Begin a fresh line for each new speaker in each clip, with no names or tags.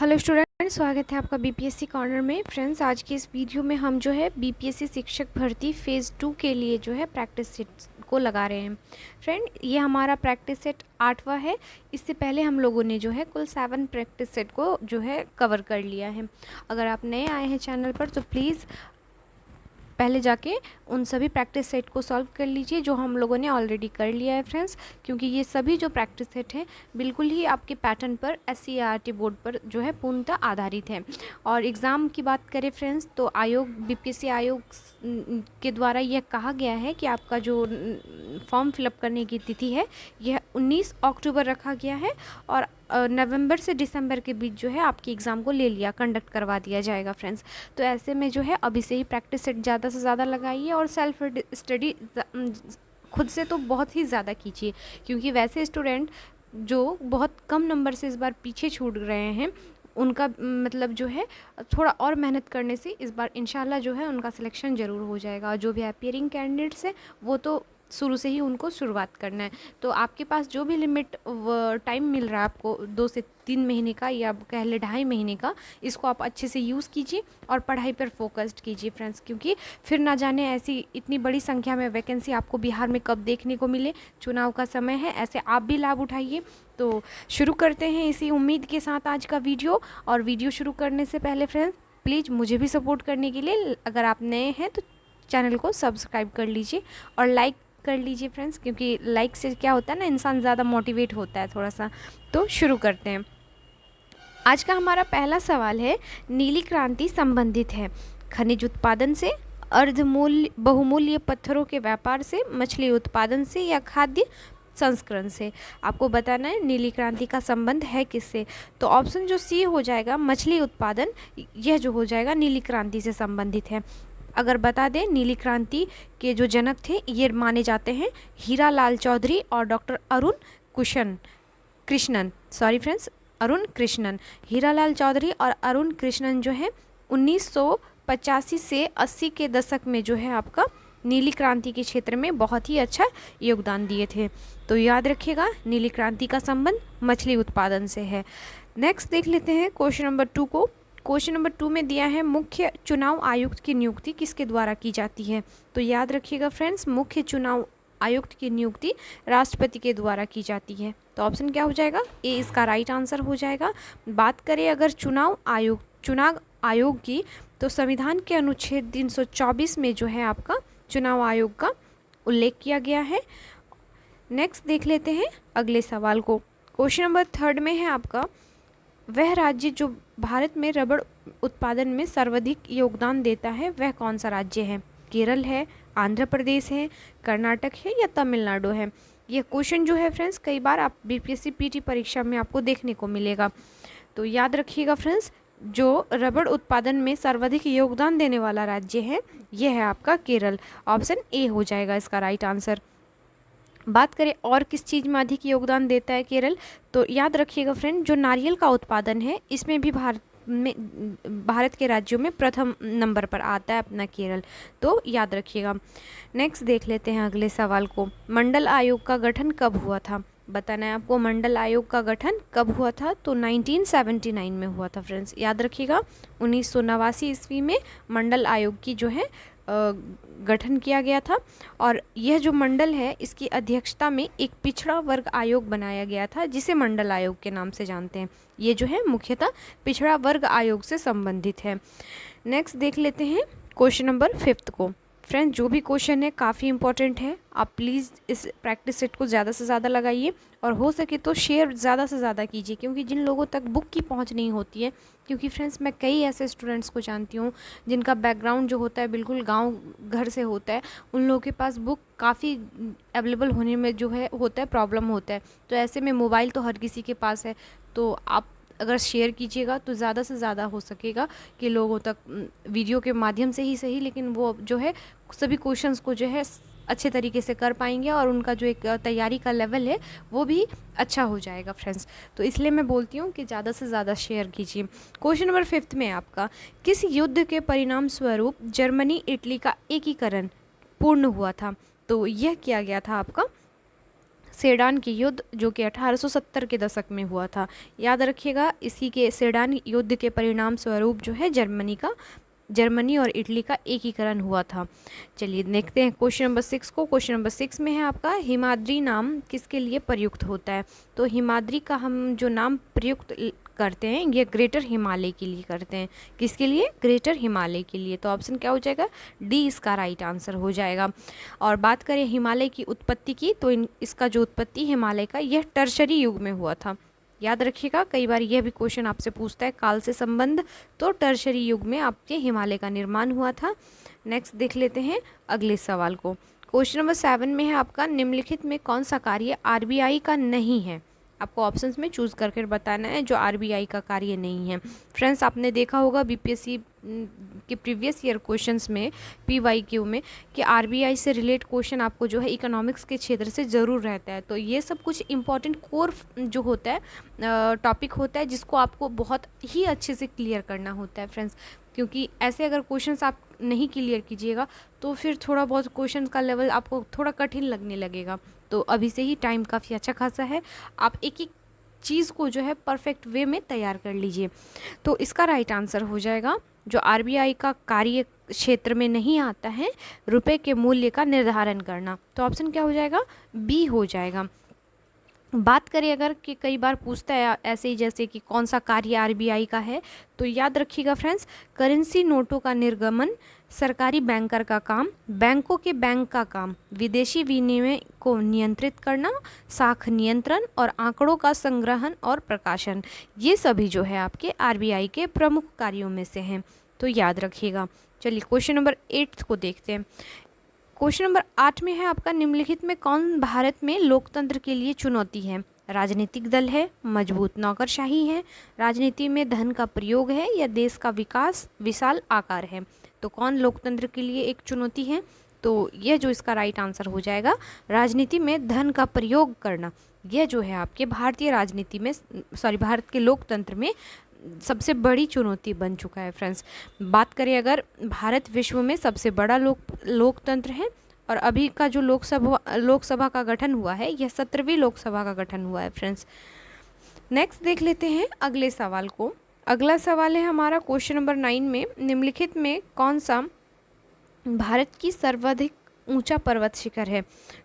Hello student, स्वागत है आपका बीपीएससी कॉर्नर में। फ्रेंड्स, आज की इस वीडियो में हम जो है बीपीएससी शिक्षक भर्ती फ़ेज़ 2 के लिए जो है प्रैक्टिस सेट को लगा रहे हैं। फ्रेंड, ये हमारा प्रैक्टिस सेट 8वां है। इससे पहले हम लोगों ने जो है कुल 7 प्रैक्टिस सेट को जो है कवर कर लिया है। अगर आप नए आए हैं चैनल पर तो प्लीज़ पहले जाके उन सभी प्रैक्टिस सेट को सॉल्व कर लीजिए जो हम लोगों ने ऑलरेडी कर लिया है फ्रेंड्स, क्योंकि ये सभी जो प्रैक्टिस सेट हैं बिल्कुल ही आपके पैटर्न पर SCERT बोर्ड पर जो है पूर्णतः आधारित है। और एग्ज़ाम की बात करें फ्रेंड्स तो बीपीएससी आयोग के द्वारा यह कहा गया है कि आपका जो फॉर्म फिलअप करने की तिथि है यह 19 अक्टूबर रखा गया है और नवंबर से दिसंबर के बीच जो है आपकी एग्ज़ाम को कंडक्ट करवा दिया जाएगा फ्रेंड्स। तो ऐसे में जो है अभी से ही प्रैक्टिस सेट ज़्यादा से ज़्यादा लगाइए और सेल्फ स्टडी खुद से तो बहुत ही ज़्यादा कीजिए, क्योंकि वैसे स्टूडेंट जो बहुत कम नंबर से इस बार पीछे छूट रहे हैं उनका मतलब जो है थोड़ा और मेहनत करने से इस बार इंशाल्लाह जो है उनका सिलेक्शन ज़रूर हो जाएगा। जो भी अपीयरिंग कैंडिडेट्स हैं वो तो शुरू से ही उनको शुरुआत करना है। तो आपके पास जो भी लिमिट टाइम मिल रहा है आपको 2 से 3 महीने का या कह ले 2.5 महीने का, इसको आप अच्छे से यूज़ कीजिए और पढ़ाई पर फोकस्ड कीजिए फ्रेंड्स, क्योंकि फिर ना जाने ऐसी इतनी बड़ी संख्या में वैकेंसी आपको बिहार में कब देखने को मिले। चुनाव का समय है, ऐसे आप भी लाभ उठाइए। तो शुरू करते हैं इसी उम्मीद के साथ आज का वीडियो। और वीडियो शुरू करने से पहले फ्रेंड्स प्लीज़ मुझे भी सपोर्ट करने के लिए अगर आप नए हैं तो चैनल को सब्सक्राइब कर लीजिए और लाइक कर लीजिए फ्रेंड्स, क्योंकि लाइक से क्या होता है ना, इंसान ज़्यादा मोटिवेट होता है थोड़ा सा। तो शुरू करते हैं। आज का हमारा पहला सवाल है, नीली क्रांति संबंधित है खनिज उत्पादन से, बहुमूल्य पत्थरों के व्यापार से, मछली उत्पादन से या खाद्य संस्करण से। आपको बताना है नीली क्रांति का संबंध है किससे। तो ऑप्शन जो सी हो जाएगा मछली उत्पादन, यह जो हो जाएगा नीली क्रांति से संबंधित है। अगर बता दें नीली क्रांति के जो जनक थे ये माने जाते हैं हीरालाल चौधरी और doctor Arun Krishnan. Sorry friends, Arun Krishnan. Hiralal Chaudhary और अरुण कृष्णन जो है 1985 से 80 के दशक में जो है आपका नीली क्रांति के क्षेत्र में बहुत ही अच्छा योगदान दिए थे। तो याद रखिएगा नीली क्रांति का संबंध मछली उत्पादन से है। नेक्स्ट देख लेते हैं क्वेश्चन नंबर 2 को। क्वेश्चन नंबर 2 में दिया है मुख्य चुनाव आयुक्त की नियुक्ति किसके द्वारा की जाती है। तो याद रखिएगा फ्रेंड्स, मुख्य चुनाव आयुक्त की नियुक्ति राष्ट्रपति के द्वारा की जाती है। तो ऑप्शन क्या हो जाएगा, ए इसका राइट आंसर हो जाएगा। बात करें अगर चुनाव आयोग की, तो संविधान के अनुच्छेद 324 में जो है आपका चुनाव आयोग का उल्लेख किया गया है। नेक्स्ट देख लेते हैं अगले सवाल को। क्वेश्चन नंबर 3 में है आपका, वह राज्य जो भारत में रबड़ उत्पादन में सर्वाधिक योगदान देता है वह कौन सा राज्य है। केरल है, आंध्र प्रदेश है, कर्नाटक है या तमिलनाडु है। यह क्वेश्चन जो है फ्रेंड्स कई बार आप बीपीएससी पीटी परीक्षा में आपको देखने को मिलेगा। तो याद रखिएगा फ्रेंड्स, जो रबड़ उत्पादन में सर्वाधिक योगदान देने वाला राज्य है यह है आपका केरल। ऑप्शन ए हो जाएगा इसका राइट आंसर। बात करें और किस चीज़ में अधिक योगदान देता है केरल, तो याद रखिएगा फ्रेंड, जो नारियल का उत्पादन है इसमें भी भारत के राज्यों में प्रथम नंबर पर आता है अपना केरल। तो याद रखिएगा। नेक्स्ट देख लेते हैं अगले सवाल को। मंडल आयोग का गठन कब हुआ था। बताना है आपको मंडल आयोग का गठन कब हुआ था। तो 1979 में हुआ था फ्रेंड्स। याद रखिएगा 1989 ईस्वी में मंडल आयोग की जो है गठन किया गया था। और यह जो मंडल है इसकी अध्यक्षता में एक पिछड़ा वर्ग आयोग बनाया गया था जिसे मंडल आयोग के नाम से जानते हैं। ये जो है मुख्यतः पिछड़ा वर्ग आयोग से संबंधित है। नेक्स्ट देख लेते हैं क्वेश्चन नंबर 5 को। फ्रेंड्स, जो भी क्वेश्चन है काफ़ी इंपॉर्टेंट है, आप प्लीज़ इस प्रैक्टिस सेट को ज़्यादा से ज़्यादा लगाइए और हो सके तो शेयर ज़्यादा से ज़्यादा कीजिए, क्योंकि जिन लोगों तक बुक की पहुंच नहीं होती है, क्योंकि फ्रेंड्स मैं कई ऐसे स्टूडेंट्स को जानती हूँ जिनका बैकग्राउंड जो होता है बिल्कुल गांव घर से होता है, उन लोगों के पास बुक काफ़ी अवेलेबल होने में जो है होता है प्रॉब्लम होता है। तो ऐसे में मोबाइल तो हर किसी के पास है, तो आप अगर शेयर कीजिएगा तो ज़्यादा से ज़्यादा हो सकेगा कि लोगों तक वीडियो के माध्यम से ही सही, लेकिन वो जो है सभी क्वेश्चंस को जो है अच्छे तरीके से कर पाएंगे और उनका जो एक तैयारी का लेवल है वो भी अच्छा हो जाएगा फ्रेंड्स। तो इसलिए मैं बोलती हूँ कि ज़्यादा से ज़्यादा शेयर कीजिए। क्वेश्चन नंबर 5 में आपका, किस युद्ध के परिणाम स्वरूप जर्मनी इटली का एकीकरण पूर्ण हुआ था। तो यह किया गया था आपका सेडान की युद्ध, जो कि 1870 के दशक में हुआ था। याद रखिएगा, इसी के सेडान युद्ध के परिणाम स्वरूप जो है जर्मनी और इटली का एकीकरण हुआ था। चलिए देखते हैं क्वेश्चन नंबर 6 को। क्वेश्चन नंबर 6 में है आपका हिमाद्री नाम किसके लिए प्रयुक्त होता है। तो हिमाद्री का हम जो नाम प्रयुक्त करते हैं ये ग्रेटर हिमालय के लिए करते हैं। किसके लिए? ग्रेटर हिमालय के लिए। तो ऑप्शन क्या हो जाएगा? डी इसका राइट आंसर हो जाएगा। और बात करें हिमालय की उत्पत्ति की, तो इसका जो उत्पत्ति हिमालय का यह टर्शरी युग में हुआ था। याद रखिएगा, कई बार यह भी क्वेश्चन आपसे पूछता है काल से संबंध, तो टर्शरी युग में आपके हिमालय का निर्माण हुआ था। नेक्स्ट देख लेते हैं अगले सवाल को। क्वेश्चन नंबर 7 में है आपका निम्नलिखित में कौन सा कार्य आरबीआई का नहीं है। आपको ऑप्शंस में चूज करके बताना है जो आरबीआई का कार्य नहीं है। फ्रेंड्स, आपने देखा होगा बीपीएससी के प्रीवियस ईयर क्वेश्चंस में, पीवाईक्यू में, कि आरबीआई से रिलेट क्वेश्चन आपको जो है इकोनॉमिक्स के क्षेत्र से ज़रूर रहता है। तो ये सब कुछ इंपॉर्टेंट कोर जो होता है टॉपिक होता है जिसको आपको बहुत ही अच्छे से क्लियर करना होता है फ्रेंड्स। क्योंकि ऐसे अगर क्वेश्चंस आप नहीं क्लियर कीजिएगा तो फिर थोड़ा बहुत क्वेश्चन का लेवल आपको थोड़ा कठिन लगने लगेगा। तो अभी से ही टाइम काफ़ी अच्छा खासा है, आप एक एक चीज़ को जो है परफेक्ट वे में तैयार कर लीजिए। तो इसका राइट आंसर हो जाएगा जो आरबीआई का कार्य क्षेत्र में नहीं आता है, रुपए के मूल्य का निर्धारण करना। तो ऑप्शन क्या हो जाएगा? बी हो जाएगा। बात करें अगर कि कई बार पूछता है ऐसे ही जैसे कि कौन सा कार्य आरबीआई का है, तो याद रखिएगा फ्रेंड्स, करेंसी नोटों का निर्गमन, सरकारी बैंकर का काम, बैंकों के बैंक का काम, विदेशी विनिमय को नियंत्रित करना, साख नियंत्रण और आंकड़ों का संग्रहण और प्रकाशन, ये सभी जो है आपके आरबीआई के प्रमुख कार्यों में से हैं। तो याद रखिएगा। चलिए क्वेश्चन नंबर 8 को देखते हैं। क्वेश्चन नंबर 8 में है आपका निम्नलिखित में कौन भारत में लोकतंत्र के लिए चुनौती है। राजनीतिक दल है, मजबूत नौकरशाही है, राजनीति में धन का प्रयोग है, या देश का विकास विशाल आकार है। तो कौन लोकतंत्र के लिए एक चुनौती है? तो यह जो इसका राइट आंसर हो जाएगा, राजनीति में धन का प्रयोग करना। यह जो है आपके भारतीय राजनीति में भारत के लोकतंत्र में सबसे बड़ी चुनौती बन चुका है फ्रेंड्स। बात करें अगर, भारत विश्व में सबसे बड़ा लोकतंत्र है और अभी का जो लोकसभा का गठन हुआ है यह 17वीं लोकसभा का गठन हुआ है फ्रेंड्स। नेक्स्ट देख लेते हैं अगले सवाल को। अगला सवाल है हमारा क्वेश्चन नंबर 9 में, निम्नलिखित में कौन सा भारत की सर्वाधिक ऊंचा पर्वत शिखर है।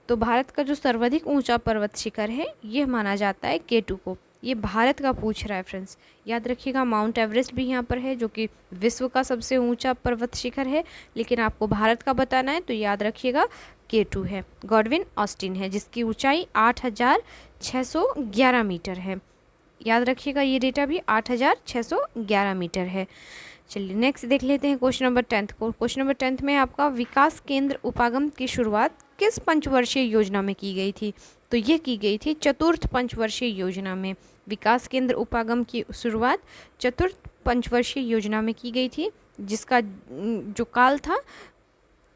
तो भारत का जो सर्वाधिक ऊंचा पर्वत शिखर है यह माना जाता है K2 को। ये भारत का पूछ रहा है फ्रेंड्स। याद रखिएगा, माउंट एवरेस्ट भी यहाँ पर है जो कि विश्व का सबसे ऊंचा पर्वत शिखर है, लेकिन आपको भारत का बताना है तो याद रखिएगा K2 है। गॉडविन ऑस्टिन है जिसकी ऊंचाई 8611 मीटर है। याद रखिएगा ये डेटा भी 8611 मीटर है। चलिए नेक्स्ट देख लेते हैं क्वेश्चन नंबर 10 को। क्वेश्चन नंबर 10 में आपका विकास केंद्र उपागम की शुरुआत किस पंचवर्षीय योजना में की गई थी। तो ये की गई थी चतुर्थ पंचवर्षीय योजना में। विकास केंद्र उपागम की शुरुआत चतुर्थ पंचवर्षीय योजना में की गई थी, जिसका जो काल था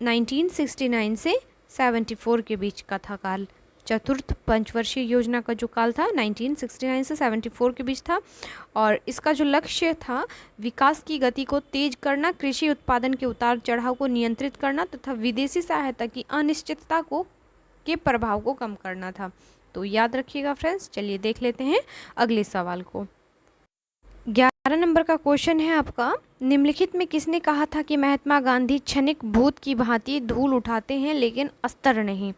1969 से 74 के बीच का था काल। चतुर्थ पंचवर्षीय योजना का जो काल था 1969 से 74 के बीच था, और इसका जो लक्ष्य था विकास की गति को तेज करना, कृषि उत्पादन के उतार चढ़ाव को नियंत्रित करना तथा विदेशी सहायता की अनिश्चितता के प्रभाव को कम करना था। तो याद रखिएगा फ्रेंड्स। चलिए देख लेते हैं अगले सवाल को। 11 नंबर का क्वेश्चन है आपका, निम्नलिखित में किसने कहा था कि महात्मा गांधी क्षणिक भूत की भांति धूल उठाते हैं लेकिन अस्तर नहीं।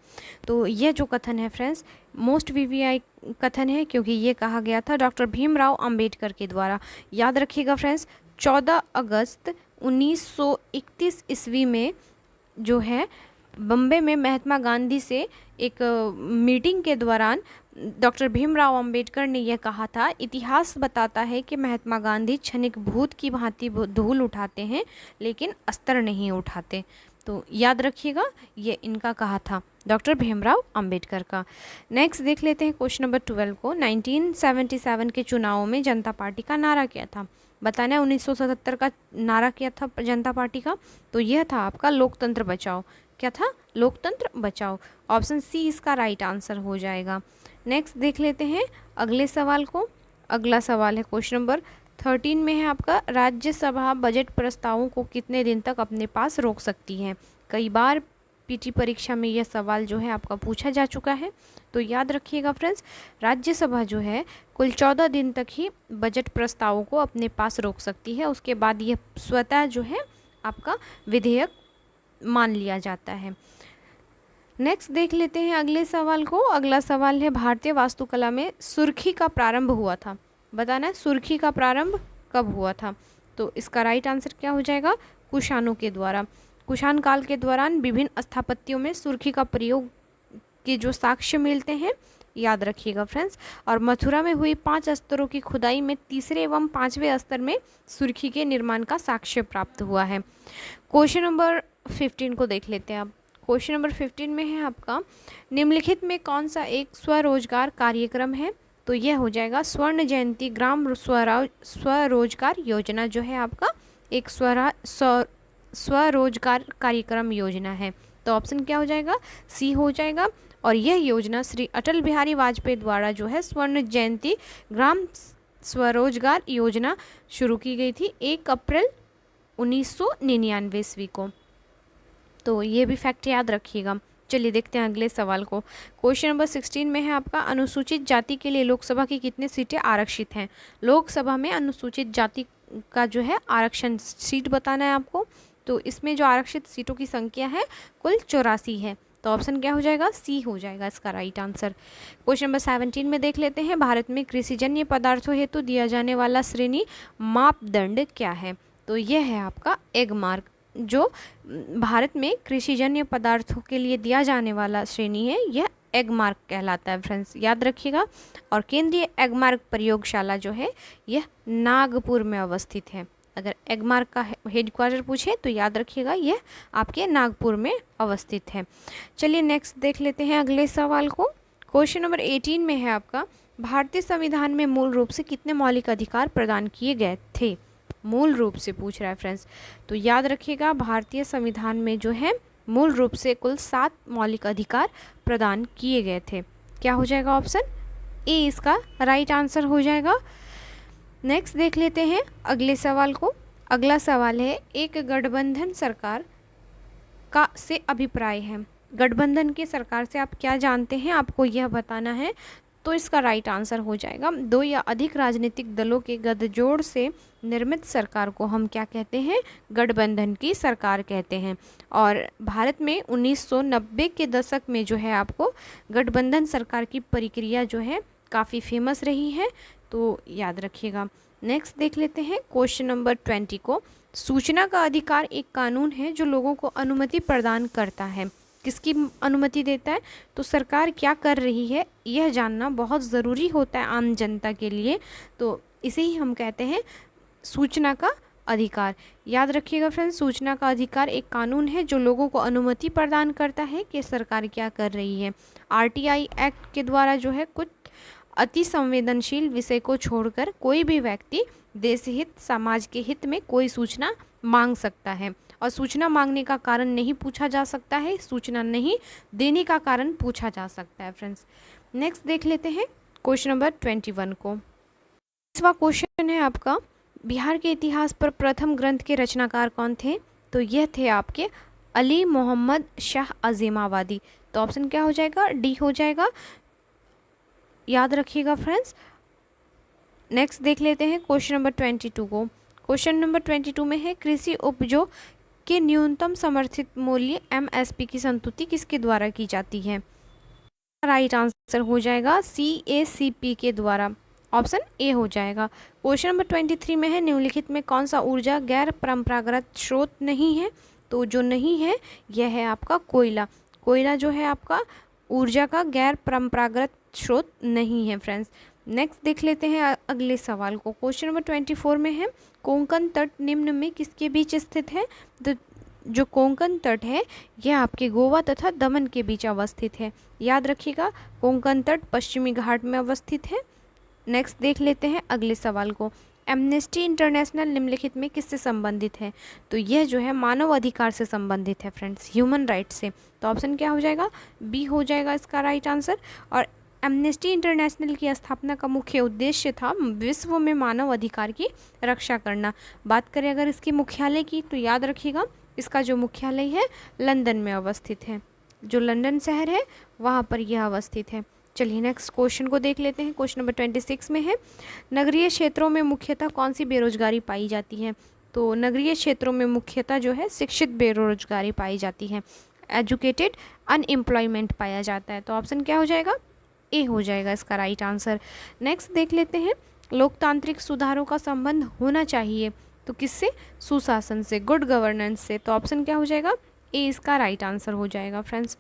तो यह जो कथन है फ्रेंड्स मोस्ट वीवीआई कथन है, क्योंकि ये कहा गया था डॉक्टर भीमराव अंबेडकर के द्वारा। याद रखिएगा फ्रेंड्स, 14 अगस्त 1931 ईस्वी में जो है बम्बे में महात्मा गांधी से एक मीटिंग के दौरान डॉक्टर भीमराव अंबेडकर ने यह कहा था, इतिहास बताता है कि महात्मा गांधी क्षणिक भूत की भांति धूल उठाते हैं लेकिन अस्तर नहीं उठाते। तो याद रखिएगा ये इनका कहा था डॉक्टर भीमराव अंबेडकर का। नेक्स्ट देख लेते हैं क्वेश्चन नंबर 12 को। 1977 के चुनावों में जनता पार्टी का नारा क्या था। बताना है 1977 का नारा क्या था जनता पार्टी का। तो यह था आपका लोकतंत्र बचाओ। क्या था? लोकतंत्र बचाओ। ऑप्शन सी इसका राइट आंसर हो जाएगा। नेक्स्ट देख लेते हैं अगले सवाल को। अगला सवाल है क्वेश्चन नंबर 13 में है आपका, राज्यसभा बजट प्रस्तावों को कितने दिन तक अपने पास रोक सकती है। कई बार पीटी परीक्षा में यह सवाल जो है आपका पूछा जा चुका है। तो याद रखिएगा फ्रेंड्स, राज्यसभा जो है कुल 14 दिन तक ही बजट प्रस्तावों को अपने पास रोक सकती है, उसके बाद यह स्वतः जो है आपका विधेयक मान लिया जाता है। नेक्स्ट देख लेते हैं अगले सवाल को। अगला सवाल है, भारतीय वास्तुकला में सुर्खी का प्रारंभ हुआ था। बताना है सुर्खी का प्रारंभ कब हुआ था। तो इसका राइट आंसर क्या हो जाएगा, कुषाणों के द्वारा। कुषाण काल के दौरान विभिन्न स्थापत्यों में सुर्खी का प्रयोग के जो साक्ष्य मिलते हैं, याद रखिएगा फ्रेंड्स। और मथुरा में हुई 5 स्तरों की खुदाई में तीसरे एवं 5वें स्तर में सुर्खी के निर्माण का साक्ष्य प्राप्त हुआ है। क्वेश्चन नंबर 15 को देख लेते हैं आप। क्वेश्चन नंबर 15 में है आपका, निम्नलिखित में कौन सा एक स्वरोजगार कार्यक्रम है। तो यह हो जाएगा स्वर्ण जयंती ग्राम स्वरोजगार योजना, जो है आपका एक स्वरोजगार कार्यक्रम योजना है। तो ऑप्शन क्या हो जाएगा, सी हो जाएगा। और यह योजना श्री अटल बिहारी वाजपेयी द्वारा जो है स्वर्ण जयंती ग्राम स्वरोजगार योजना शुरू की गई थी 1 अप्रैल 1999 ईस्वी को। तो ये भी फैक्ट याद रखिएगा। चलिए देखते हैं अगले सवाल को। क्वेश्चन नंबर 16 में है आपका, अनुसूचित जाति के लिए लोकसभा की कितनी सीटें आरक्षित हैं। लोकसभा में अनुसूचित जाति का जो है आरक्षण सीट बताना है आपको। तो इसमें जो आरक्षित सीटों की संख्या है कुल 84 है। तो ऑप्शन क्या हो जाएगा, सी हो जाएगा इसका राइट आंसर। क्वेश्चन नंबर 17 में देख लेते हैं, भारत में कृषिजन्य पदार्थों हेतु दिया जाने वाला श्रेणी मापदंड क्या है। तो यह है आपका एग मार्क। जो भारत में कृषिजन्य पदार्थों के लिए दिया जाने वाला श्रेणी है, यह एग मार्क कहलाता है फ्रेंड्स, याद रखिएगा। और केंद्रीय एग मार्क प्रयोगशाला जो है यह नागपुर में अवस्थित है। अगर एग मार्क का हेडक्वार्टर पूछे तो याद रखिएगा यह आपके नागपुर में अवस्थित है। चलिए नेक्स्ट देख लेते हैं अगले सवाल को। क्वेश्चन नंबर 18 में है आपका, भारतीय संविधान में मूल रूप से कितने मौलिक अधिकार प्रदान किए गए थे। मूल रूप से पूछ रहा है फ्रेंड्स। तो याद रखिएगा भारतीय संविधान में जो है मूल रूप से कुल 7 मौलिक अधिकार प्रदान किए गए थे। क्या हो जाएगा, ऑप्शन ए इसका राइट आंसर हो जाएगा। नेक्स्ट देख लेते हैं अगले सवाल को। अगला सवाल है, एक गठबंधन सरकार का से अभिप्राय है। गठबंधन की सरकार से आप क्या जानते हैं, आपको यह बताना है। तो इसका राइट आंसर हो जाएगा, 2 या अधिक राजनीतिक दलों के गठजोड़ से निर्मित सरकार को हम क्या कहते हैं, गठबंधन की सरकार कहते हैं। और भारत में 1990 के दशक में जो है आपको गठबंधन सरकार की प्रक्रिया जो है काफ़ी फेमस रही है। तो याद रखिएगा। नेक्स्ट देख लेते हैं क्वेश्चन नंबर 20 को। सूचना का अधिकार एक कानून है जो लोगों को अनुमति प्रदान करता है। किसकी अनुमति देता है, तो सरकार क्या कर रही है यह जानना बहुत ज़रूरी होता है आम जनता के लिए। तो इसे ही हम कहते हैं सूचना का अधिकार। याद रखिएगा फ्रेंड्स, सूचना का अधिकार एक कानून है जो लोगों को अनुमति प्रदान करता है कि सरकार क्या कर रही है। आरटीआई एक्ट के द्वारा जो है कुछ अति संवेदनशील विषय को छोड़कर कोई भी व्यक्ति देश हित, समाज के हित में कोई सूचना मांग सकता है। और सूचना मांगने का कारण नहीं पूछा जा सकता है, सूचना नहीं देने का कारण पूछा जा सकता है फ्रेंड्स। नेक्स्ट देख लेते हैं क्वेश्चन नंबर 21 को। इसवा क्वेश्चन है आपका, बिहार के इतिहास पर प्रथम ग्रंथ के रचनाकार कौन थे। तो यह थे आपके अली मोहम्मद शाह अज़ीमाबादी। तो ऑप्शन क्या हो जाएगा, डी हो जाएगा, याद रखिएगा फ्रेंड्स। नेक्स्ट देख लेते हैं क्वेश्चन नंबर 22 को। क्वेश्चन नंबर 22 में है, कृषि उपजों के न्यूनतम समर्थित मूल्य एमएसपी की संतुष्टि किसके द्वारा की जाती है। राइट आंसर हो जाएगा सीएसीपी के द्वारा, ऑप्शन ए हो जाएगा। क्वेश्चन नंबर 23 में है, निम्नलिखित में कौन सा ऊर्जा गैर परंपरागत स्रोत नहीं है। तो जो नहीं है यह है आपका कोयला। कोयला जो है आपका ऊर्जा का गैर परंपरागत स्रोत नहीं है फ्रेंड्स। नेक्स्ट देख लेते हैं अगले सवाल को। क्वेश्चन नंबर 24 में है, कोंकण तट निम्न में किसके बीच स्थित है। तो जो कोंकण तट है यह आपके गोवा तथा दमन के बीच अवस्थित है। याद रखिएगा कोंकण तट पश्चिमी घाट में अवस्थित है। नेक्स्ट देख लेते हैं अगले सवाल को। एमनेस्टी इंटरनेशनल निम्नलिखित में किससे संबंधित है। तो यह जो है मानव अधिकार से संबंधित है फ्रेंड्स, ह्यूमन राइट से। तो ऑप्शन क्या हो जाएगा, बी हो जाएगा इसका राइट आंसर। और एमनेस्टी इंटरनेशनल की स्थापना का मुख्य उद्देश्य था विश्व में मानव अधिकार की रक्षा करना। बात करें अगर इसके मुख्यालय की, तो याद रखिएगा इसका जो मुख्यालय है लंदन में अवस्थित है, जो लंदन शहर है वहाँ पर यह अवस्थित है। चलिए नेक्स्ट क्वेश्चन को देख लेते हैं। क्वेश्चन नंबर 26 में है, नगरीय क्षेत्रों में मुख्यतः कौन सी बेरोजगारी पाई जाती है? तो नगरीय क्षेत्रों में मुख्यतः जो है शिक्षित बेरोजगारी पाई जाती है, एजुकेटेड अनएम्प्लॉयमेंट पाया जाता है। तो ऑप्शन क्या हो जाएगा? ए हो जाएगा इसका राइट आंसर। नेक्स्ट देख लेते हैं, लोकतांत्रिक सुधारों का संबंध होना चाहिए तो किससे? सुशासन से, गुड गवर्नेंस से। तो ऑप्शन क्या हो जाएगा? ए इसका राइट आंसर हो जाएगा फ्रेंड्स।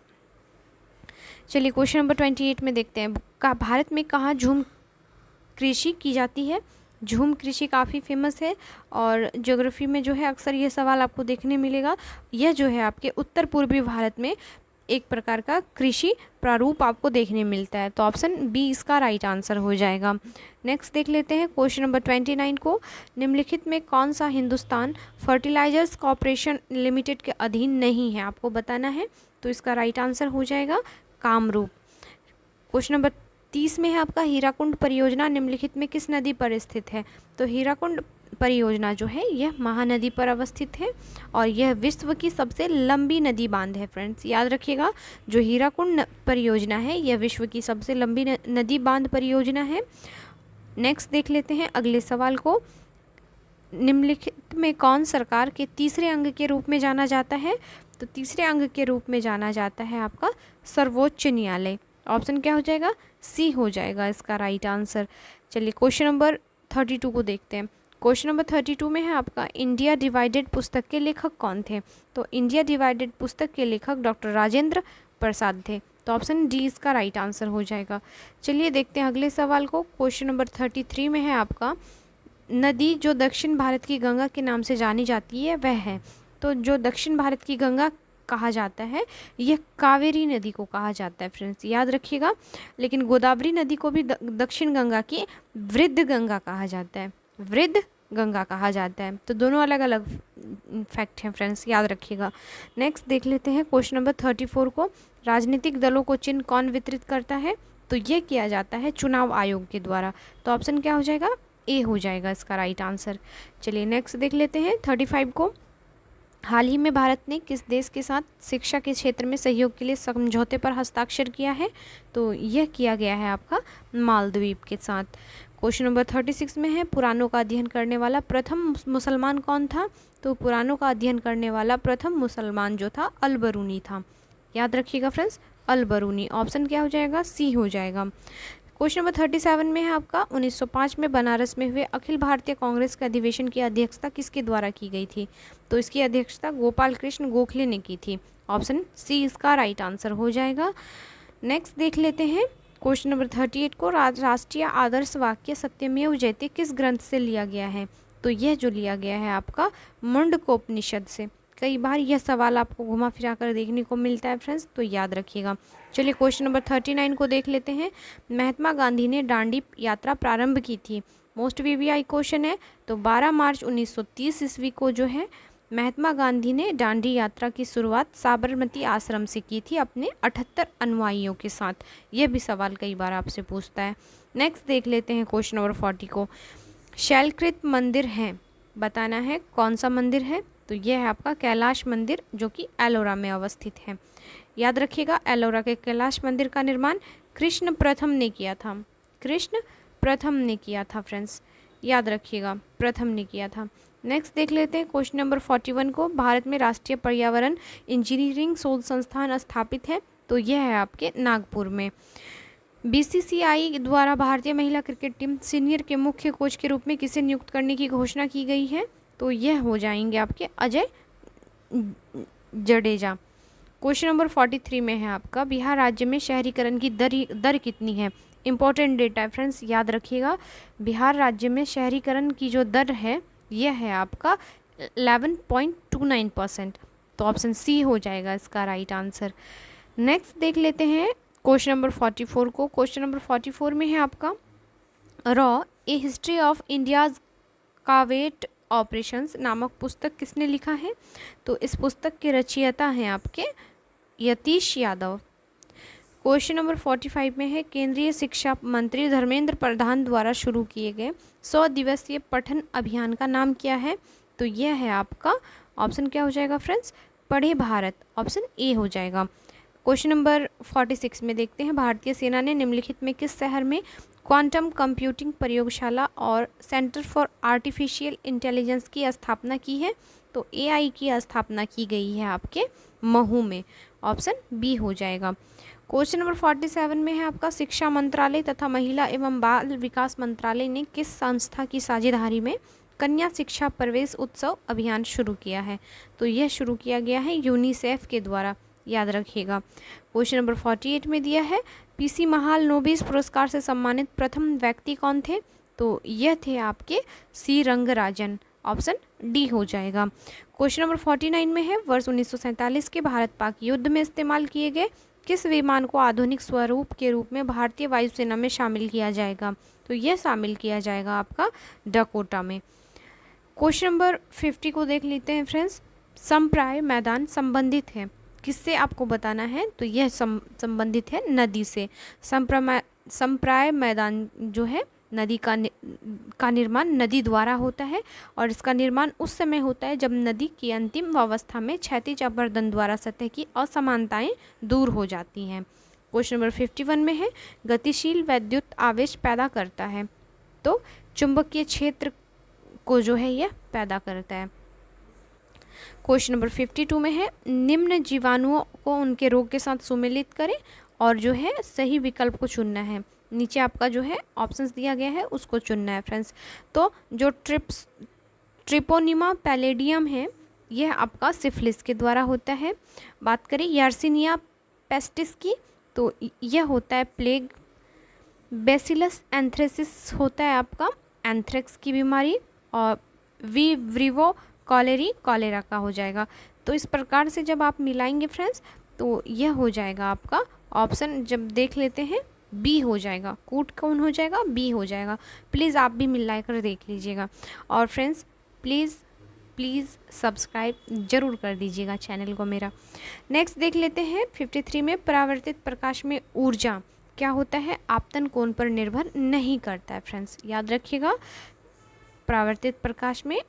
चलिए क्वेश्चन नंबर 28 में देखते हैं, भारत में कहाँ झूम कृषि की जाती है? झूम कृषि काफ़ी फेमस है और ज्योग्राफी में जो है अक्सर ये सवाल आपको देखने मिलेगा। यह जो है आपके उत्तर पूर्वी भारत में एक प्रकार का कृषि प्रारूप आपको देखने मिलता है। तो ऑप्शन बी इसका राइट आंसर हो जाएगा। नेक्स्ट देख लेते हैं क्वेश्चन नंबर 29 को, निम्नलिखित में कौन सा हिंदुस्तान फर्टिलाइजर्स कॉर्पोरेशन लिमिटेड के अधीन नहीं है? आपको बताना है। तो इसका राइट आंसर हो जाएगा कामरूप। क्वेश्चन नंबर 30 में है आपका, हीराकुंड परियोजना निम्नलिखित में किस नदी पर स्थित है? तो हीराकुंड परियोजना जो है यह महानदी पर अवस्थित है और यह विश्व की सबसे लंबी नदी बांध है फ्रेंड्स। याद रखिएगा, जो हीराकुंड परियोजना है यह विश्व की सबसे लंबी नदी बांध परियोजना है। नेक्स्ट देख लेते हैं अगले सवाल को, निम्नलिखित में कौन सरकार के तीसरे अंग के रूप में जाना जाता है? तो तीसरे अंग के रूप में जाना जाता है आपका सर्वोच्च न्यायालय। ऑप्शन क्या हो जाएगा? सी हो जाएगा इसका राइट आंसर। चलिए क्वेश्चन नंबर 32 को देखते हैं। क्वेश्चन नंबर 32 में है आपका, इंडिया डिवाइडेड पुस्तक के लेखक कौन थे? तो इंडिया डिवाइडेड पुस्तक के लेखक डॉक्टर राजेंद्र प्रसाद थे। तो ऑप्शन डी इसका राइट आंसर हो जाएगा। चलिए देखते हैं अगले सवाल को। क्वेश्चन नंबर 33 में है आपका, नदी जो दक्षिण भारत की गंगा के नाम से जानी जाती है वह है? तो जो दक्षिण भारत की गंगा कहा जाता है यह कावेरी नदी को कहा जाता है फ्रेंड्स, याद रखिएगा। लेकिन गोदावरी नदी को भी दक्षिण गंगा की वृद्ध गंगा कहा जाता है, वृद्ध गंगा कहा जाता है। तो दोनों अलग अलग फैक्ट हैं फ्रेंड्स, याद रखिएगा। नेक्स्ट देख लेते हैं क्वेश्चन नंबर 34 को, राजनीतिक दलों को चिन्ह कौन वितरित करता है? तो ये किया जाता है चुनाव आयोग के द्वारा। तो ऑप्शन क्या हो जाएगा? ए हो जाएगा इसका राइट आंसर। चलिए नेक्स्ट देख लेते हैं 35 को, हाल ही में भारत ने किस देश के साथ शिक्षा के क्षेत्र में सहयोग के लिए समझौते पर हस्ताक्षर किया है? तो यह किया गया है आपका मालदीव के साथ। क्वेश्चन नंबर 36 में है, पुराणों का अध्ययन करने वाला प्रथम मुसलमान कौन था? तो पुराणों का अध्ययन करने वाला प्रथम मुसलमान जो था अल-बरूनी था। याद रखिएगा फ्रेंड्स, अल-बरूनी। ऑप्शन क्या हो जाएगा? सी हो जाएगा। क्वेश्चन नंबर 37 में है आपका, 1905 में बनारस में हुए अखिल भारतीय कांग्रेस के अधिवेशन की अध्यक्षता किसके द्वारा की गई थी? तो इसकी अध्यक्षता गोपाल कृष्ण गोखले ने की थी। ऑप्शन सी इसका राइट आंसर हो जाएगा। नेक्स्ट देख लेते हैं क्वेश्चन नंबर 38 को, राष्ट्रीय आदर्श वाक्य सत्यमेव जयते किस ग्रंथ से लिया गया है? तो यह जो लिया गया है आपका मुंडकोपनिषद से। कई बार यह सवाल आपको घुमा फिरा कर देखने को मिलता है फ्रेंड्स, तो याद रखिएगा। चलिए क्वेश्चन नंबर 39 को देख लेते हैं, महात्मा गांधी ने दांडी यात्रा प्रारंभ की थी? मोस्ट वीवीआई क्वेश्चन है। तो 12 मार्च 1930 ईस्वी को जो है महात्मा गांधी ने दांडी यात्रा की शुरुआत साबरमती आश्रम से की थी अपने 78 अनुयायियों के साथ। यह भी सवाल कई बार आपसे पूछता है। नेक्स्ट देख लेते हैं क्वेश्चन नंबर 40 को, शैलकृत मंदिर है, बताना है कौन सा मंदिर है? तो यह है आपका कैलाश मंदिर जो कि एलोरा में अवस्थित है। याद रखिएगा, एलोरा के कैलाश मंदिर का निर्माण कृष्ण प्रथम ने किया था। कृष्ण प्रथम ने किया था फ्रेंड्स, याद रखिएगा, प्रथम ने किया था। नेक्स्ट देख लेते हैं क्वेश्चन नंबर 41 को, भारत में राष्ट्रीय पर्यावरण इंजीनियरिंग शोध संस्थान स्थापित है? तो यह है आपके नागपुर में। बीसीसीआई द्वारा भारतीय महिला क्रिकेट टीम सीनियर के मुख्य कोच के रूप में किसे नियुक्त करने की घोषणा की गई है? तो यह हो जाएंगे आपके अजय जडेजा। क्वेश्चन नंबर 43 में है आपका, बिहार राज्य में शहरीकरण की दर कितनी है? इंपॉर्टेंट डेटा है फ्रेंड्स, याद रखिएगा। बिहार राज्य में शहरीकरण की जो दर है यह है आपका 11.29%। तो ऑप्शन सी हो जाएगा इसका राइट आंसर। नेक्स्ट देख लेते हैं क्वेश्चन नंबर 44 को। क्वेश्चन नंबर 44 में है आपका, रॉ a history of India's covert operations नामक पुस्तक किसने लिखा है? तो इस पुस्तक के रचयिता हैं आपके यतीश यादव। क्वेश्चन नंबर 45 में है, केंद्रीय शिक्षा मंत्री धर्मेंद्र प्रधान द्वारा शुरू किए गए 100 दिवसीय पठन अभियान का नाम क्या है? तो यह है आपका ऑप्शन क्या हो जाएगा फ्रेंड्स, पढ़े भारत, ऑप्शन ए हो जाएगा। क्वेश्चन नंबर 46 में देखते हैं, भारतीय सेना ने निम्नलिखित में किस शहर में क्वांटम कंप्यूटिंग प्रयोगशाला और सेंटर फॉर आर्टिफिशियल इंटेलिजेंस की स्थापना की है? तो एआई की स्थापना की गई है आपके महू में, ऑप्शन बी हो जाएगा। क्वेश्चन नंबर 47 में है आपका, शिक्षा मंत्रालय तथा महिला एवं बाल विकास मंत्रालय ने किस संस्था की साझेदारी में कन्या शिक्षा प्रवेश उत्सव अभियान शुरू किया है? तो यह शुरू किया गया है यूनिसेफ के द्वारा, याद रखिएगा। क्वेश्चन नंबर 48 में दिया है, पीसी महाल नोबेल पुरस्कार से सम्मानित प्रथम व्यक्ति कौन थे? तो यह थे आपके सी रंगराजन, ऑप्शन डी हो जाएगा। क्वेश्चन नंबर 49 में है, वर्ष 1947 के भारत पाक युद्ध में इस्तेमाल किए गए किस विमान को आधुनिक स्वरूप के रूप में भारतीय वायुसेना में शामिल किया जाएगा? तो यह शामिल किया जाएगा आपका डकोटा में। क्वेश्चन नंबर 50 को देख लेते हैं फ्रेंड्स, संप्राय मैदान संबंधित है किससे, आपको बताना है? तो यह संबंधित है नदी से। संप्राय मैदान जो है नदी का निर्माण नदी द्वारा होता है और इसका निर्माण उस समय होता है जब नदी की अंतिम अवस्था में क्षैतिज अपरदन द्वारा सतह की असमानताएं दूर हो जाती हैं। क्वेश्चन नंबर 51 में है, गतिशील वैद्युत आवेश पैदा करता है? तो चुंबकीय क्षेत्र को जो है यह पैदा करता है। क्वेश्चन नंबर 52 में है, निम्न जीवाणुओं को उनके रोग के साथ सुमेलित करें और जो है सही विकल्प को चुनना है। नीचे आपका जो है ऑप्शंस दिया गया है उसको चुनना है फ्रेंड्स। तो जो ट्रिपोनिमा पैलेडियम है यह आपका सिफिलिस के द्वारा होता है। बात करें यार्सिनिया पेस्टिस की, तो यह होता है प्लेग। बेसिलस एंथ्रेसिस होता है आपका एंथ्रेक्स की बीमारी, और विब्रिवो कॉलेरी कॉलेरा का हो जाएगा। तो इस प्रकार से जब आप मिलाएंगे फ्रेंड्स तो यह हो जाएगा आपका ऑप्शन, जब देख लेते हैं बी हो जाएगा। कूट कौन हो जाएगा? बी हो जाएगा। प्लीज़ आप भी मिला कर देख लीजिएगा। और फ्रेंड्स प्लीज़ सब्सक्राइब जरूर कर दीजिएगा चैनल को मेरा। नेक्स्ट देख लेते हैं 53 में, परावर्तित प्रकाश में ऊर्जा क्या होता है? आपतन कोण पर निर्भर नहीं करता है फ्रेंड्स, याद रखिएगा। परावर्तित प्रकाश में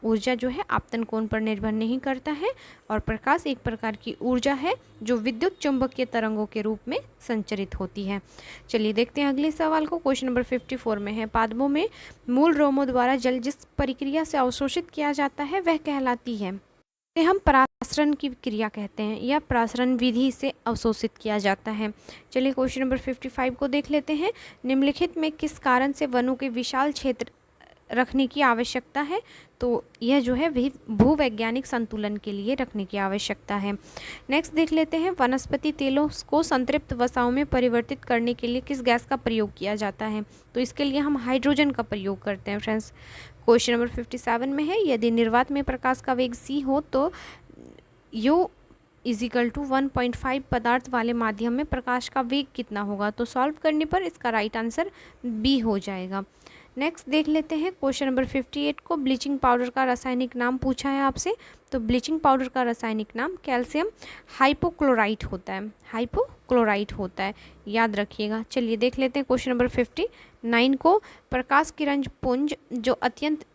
ऊर्जा जो है आपतन कोण पर निर्भर नहीं करता है और प्रकाश एक प्रकार की ऊर्जा है जो विद्युत चुंबकीय तरंगों के रूप में संचरित होती है। चलिए देखते हैं अगले सवाल को। क्वेश्चन नंबर 54 में है, पादपों में मूल रोमों द्वारा जल जिस प्रक्रिया से अवशोषित किया जाता है वह कहलाती है? हम परासरण की क्रिया कहते हैं या परासरण विधि से अवशोषित किया जाता है। चलिए क्वेश्चन नंबर 55 को देख लेते हैं, निम्नलिखित में किस कारण से वनों के विशाल क्षेत्र रखने की आवश्यकता है? तो यह जो है भूवैज्ञानिक संतुलन के लिए रखने की आवश्यकता है। नेक्स्ट देख लेते हैं, वनस्पति तेलों को संतृप्त वसाओं में परिवर्तित करने के लिए किस गैस का प्रयोग किया जाता है? तो इसके लिए हम हाइड्रोजन का प्रयोग करते हैं फ्रेंड्स। क्वेश्चन नंबर 57 में है, यदि निर्वात में प्रकाश का वेग c हो तो u = 1.5 पदार्थ वाले माध्यम में प्रकाश का वेग कितना होगा? तो सॉल्व करने पर इसका राइट आंसर बी हो जाएगा। नेक्स्ट देख लेते हैं क्वेश्चन नंबर 58 को, ब्लीचिंग पाउडर का रासायनिक नाम पूछा है आपसे। तो ब्लीचिंग पाउडर का रासायनिक नाम कैल्शियम हाइपोक्लोराइट होता है, हाइपोक्लोराइट होता है, याद रखिएगा। चलिए देख लेते हैं क्वेश्चन नंबर 59 को, प्रकाश किरण पुंज जो अत्यंत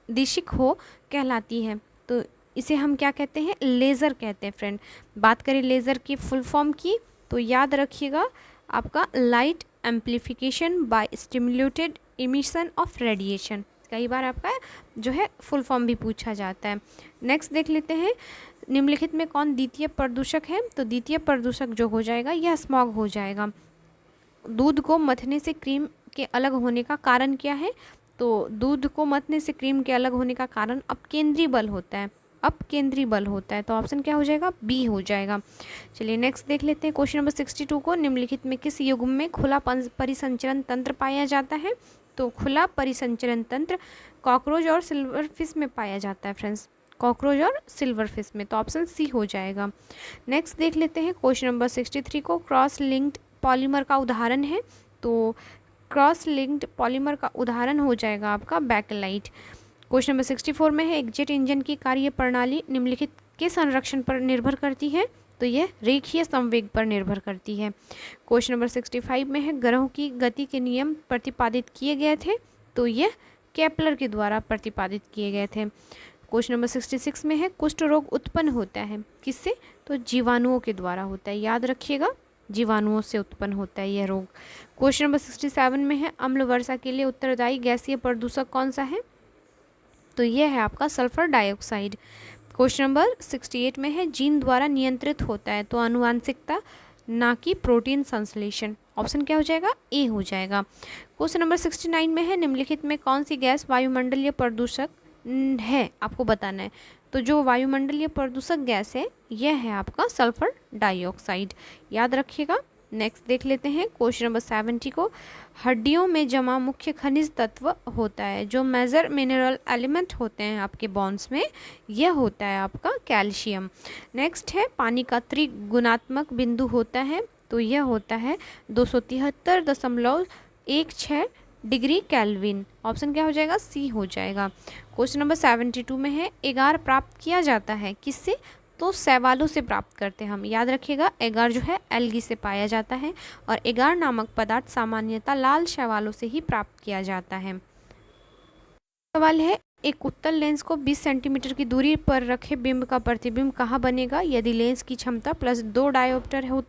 दिशिक हो कहलाती है? तो इसे हम क्या कहते हैं? लेज़र कहते हैं फ्रेंड। बात करें लेज़र की फुल फॉर्म की तो याद रखिएगा आपका light amplification by stimulated emission of radiation, कई बार आपका जो है फुल फॉर्म भी पूछा जाता है। नेक्स्ट देख लेते हैं, निम्नलिखित में कौन द्वितीय प्रदूषक है? तो द्वितीय प्रदूषक जो हो जाएगा यह स्मॉग हो जाएगा। दूध को मथने से क्रीम के अलग होने का कारण क्या है? तो दूध को मथने से क्रीम के अलग होने का कारण अपकेंद्री बल होता है, अपकेंद्री बल होता है। तो ऑप्शन क्या हो जाएगा? बी हो जाएगा। चलिए नेक्स्ट देख लेते हैं क्वेश्चन नंबर 62 को, निम्नलिखित में किस युग्म में खुला परिसंचरण तंत्र पाया जाता है? तो खुला परिसंचरण तंत्र कॉकरोच और सिल्वर फिश में पाया जाता है फ्रेंड्स, कॉकरोच और सिल्वर फिश में। तो ऑप्शन सी हो जाएगा। नेक्स्ट देख लेते हैं क्वेश्चन नंबर 63 को, क्रॉस लिंक्ड पॉलीमर का उदाहरण है? तो क्रॉस लिंक्ड पॉलीमर का उदाहरण हो जाएगा आपका बैकलाइट। क्वेश्चन नंबर 64 में है, एक जेट इंजन की कार्य प्रणाली निम्नलिखित के संरक्षण पर निर्भर करती है? तो यह रेखीय संवेग पर निर्भर करती है। क्वेश्चन नंबर 65 में है, ग्रहों की गति के नियम प्रतिपादित किए गए थे? तो यह केपलर के द्वारा प्रतिपादित किए गए थे। क्वेश्चन नंबर 66 में है कुष्ठ रोग उत्पन्न होता है किससे? तो जीवाणुओं के द्वारा होता है, याद रखिएगा, जीवाणुओं से उत्पन्न होता है यह रोग। क्वेश्चन नंबर 67 में है अम्ल वर्षा के लिए उत्तरदायी गैसीय प्रदूषक कौन सा है? तो यह है आपका सल्फर डाइऑक्साइड। क्वेश्चन नंबर 68 में है जीन द्वारा नियंत्रित होता है, तो आनुवांशिकता ना कि प्रोटीन संश्लेषण। ऑप्शन क्या हो जाएगा? ए हो जाएगा। क्वेश्चन नंबर 69 में है निम्नलिखित में कौन सी गैस वायुमंडलीय प्रदूषक है, आपको बताना है। तो जो वायुमंडलीय प्रदूषक गैस है यह है आपका सल्फर डाइऑक्साइड, याद रखिएगा। नेक्स्ट देख लेते हैं क्वेश्चन नंबर 70 को। हड्डियों में जमा मुख्य खनिज तत्व होता है, जो मेजर मिनरल एलिमेंट होते हैं आपके बोन्स में, यह होता है आपका कैल्शियम। नेक्स्ट है पानी का त्रिगुणात्मक बिंदु होता है, तो यह होता है 273.16 डिग्री केल्विन। ऑप्शन क्या हो जाएगा? सी हो जाएगा। क्वेश्चन नंबर 72 में है एगार प्राप्त किया जाता है किससे? तो शैवालों से प्राप्त करते हैं हम, याद रखिएगा। एगार जो है एल्गी से पाया जाता है और एगार नामक पदार्थ सामान्यतः लाल शैवालों से ही प्राप्त किया जाता है। सवाल है एक उत्तल लेंस को 20 सेंटीमीटर की दूरी पर रखे बिंब का प्रतिबिंब कहाँ बनेगा यदि लेंस की क्षमता +2 डायोप्टर हो?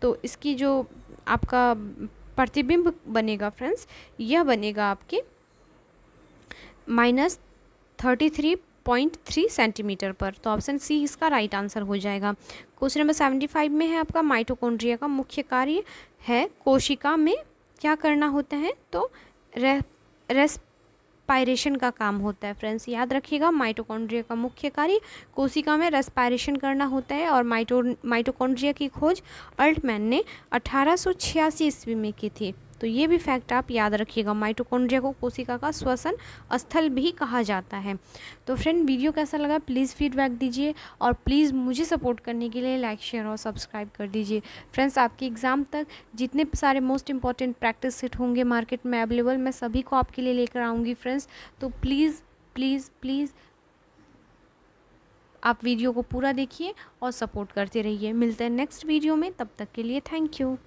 तो इसकी जो आपका प्रतिबिंब बनेगा फ्रेंड्स, यह बनेगा आपके -33.3 सेंटीमीटर पर। तो ऑप्शन सी इसका राइट आंसर हो जाएगा। क्वेश्चन नंबर 75 में है आपका माइटोकॉन्ड्रिया का मुख्य कार्य है कोशिका में क्या करना होता है? तो रेस्पायरेशन का काम होता है फ्रेंड्स, याद रखिएगा। माइटोकॉन्ड्रिया का मुख्य कार्य कोशिका में रेस्पायरेशन करना होता है और माइटोकॉन्ड्रिया की खोज अल्टमैन ने 1886 ईस्वी में की थी। तो ये भी फैक्ट आप याद रखिएगा। माइटोकॉन्ड्रिया को कोशिका का श्वसन स्थल भी कहा जाता है। तो फ्रेंड वीडियो कैसा लगा प्लीज़ फीडबैक दीजिए और प्लीज़ मुझे सपोर्ट करने के लिए लाइक शेयर और सब्सक्राइब कर दीजिए। फ्रेंड्स आपके एग्ज़ाम तक जितने सारे मोस्ट इंपॉर्टेंट प्रैक्टिस सेट होंगे मार्केट में अवेलेबल, मैं सभी को आपके लिए लेकर आऊँगी फ्रेंड्स। तो प्लीज़ प्लीज़ प्लीज़ आप वीडियो को पूरा देखिए और सपोर्ट करते रहिए। मिलते हैं नेक्स्ट वीडियो में, तब तक के लिए थैंक यू।